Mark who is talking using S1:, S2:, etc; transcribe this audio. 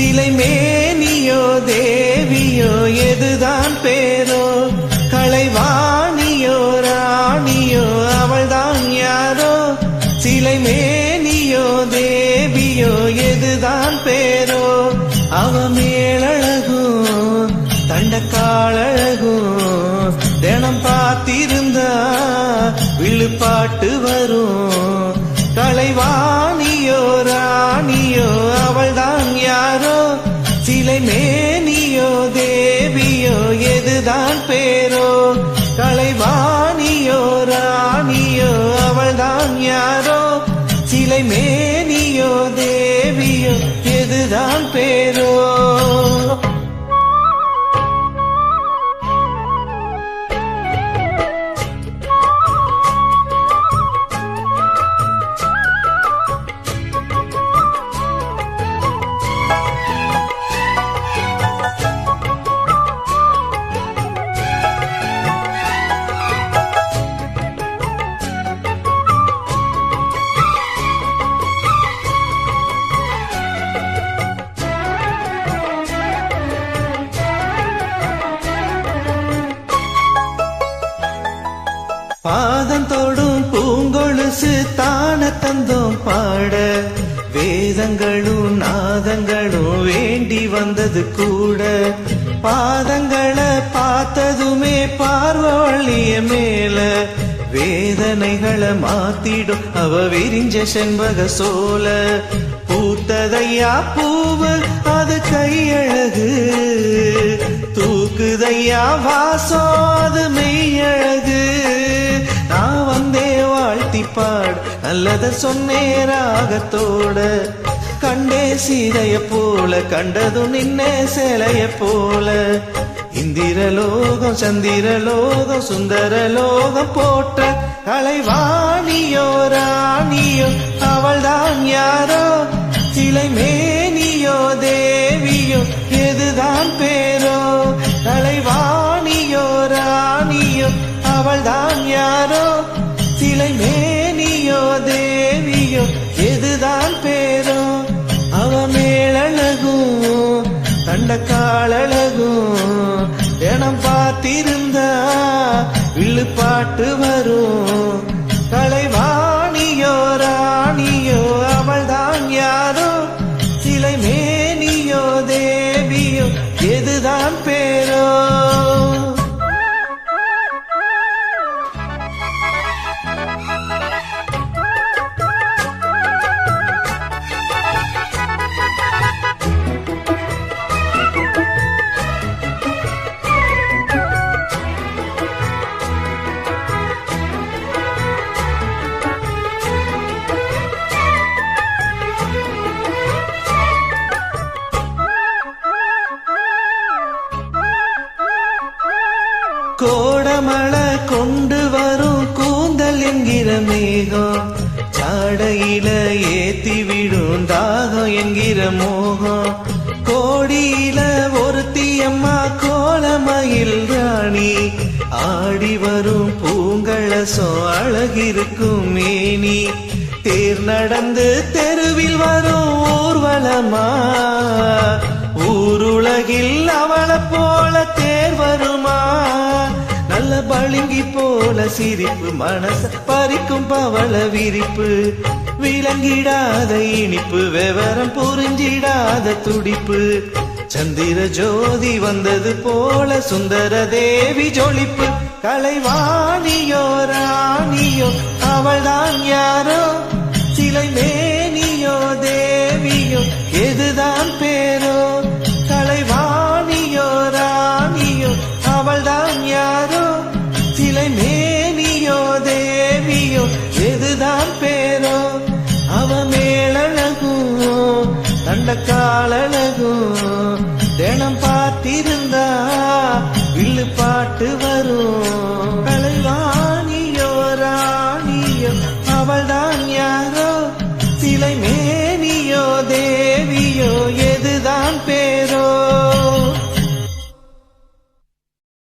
S1: சிலை மேனியோ தேவியோ எதுதான் பேரோ, கலைவாணியோ ராணியோ அவள்தான் யாரோ. சிலை மேனியோ தேவியோ எதுதான் பேரோ, அவ மேலழகும் தண்டக்காழகும் தினம் பார்த்திருந்தா விழுப்பாட்டு வரும். கலைவாணியோ ராணியோ அவள்தான் யாரோ, சிலை மேனியோ தேவியோ எதுதான் பேரோ, கலைவாணியோ ராணியோ அவள்தான் யாரோ. சிலை மேனியோ தேவியோ எதுதான் பேரோ. பாதம் தோடும் பூங்கொழுசு தான தந்தோம் பாட, வேதங்களும் நாதங்களும் வேண்டி வந்தது கூட. பாதங்களை பார்த்ததுமே பார்வழிய மேல, வேதனைகளை மாத்திடும் அவ விரிஞ்ச செண்பக சோல. பூத்ததையா பூவு அது கையழகு, தூக்குதையா வாசம் அது மெய்யழகு. நான் வந்தே வாழ்த்தி பாடு நல்லத சொன்னே ராகத்தோட, கண்டே சீதைய போல கண்டதும் நின்னே சேலைய போல. இந்திரலோகம் சந்திரலோகம் சுந்தரலோகம் போற்ற கலைவாணியோ ராணியோ அவள்தான் யாரோ, சிலை மேனியோ தேவியோ எதுதான் பேரோ, கலைவாணியோ ராணியோ அவள்தான் யாரோ, சிலை மேனியோ தேவியோ எதுதான் பேரோ. அவ மேலழகும் தண்டக்காழகும் தினம் பார்த்திருந்தா விழுப்பாட்டு வரும். கலைவாணியோ ராணியோ அவள்தான் யாரோ, சிலை மேனியோ தேவியோ எதுதான் பேரோ. கோடமழை கொண்டு வரும் கூந்தல் என்கிற மேகம், சாடையில ஏத்தி விடும் தாகம் என்கிற மோகம். கோடியில ஒருத்தியம்மா கோலமயில் ராணி, ஆடி வரும் பூங்கழசோ அழகிருக்கும் மேனி. தேர் நடந்து தெருவில் வரும் ஊர்வலமா, ஊருலகில் அவளை போல தேர் வருமா. நல்ல பளிங்கி போல சிரிப்பு மனச பறிக்கும் பவள விரிப்பு, விளங்கிடாத இனிப்பு விவரம் புரிஞ்சிடாத துடிப்பு. சந்திர ஜோதி வந்தது போல சுந்தர தேவி ஜொலிப்பு. கலைவாணியோ ராணியோ அவள்தான் யாரோ, சிலை மேனியோ தேவியோ எதுதான் பேரோ, கலைவாணியோ ராணியோ அவள்தான் யாரோ, சிலை மேனியோ தேவியோ எதுதான் பேரோ. அவ மேலழகும் தண்டக்காழகும் தினம் பார்த்திருந்தா வில்லுப்பாட்டு வரும். கலைவாணியோ ராணியோ அவள்தான் யாரோ, சிலை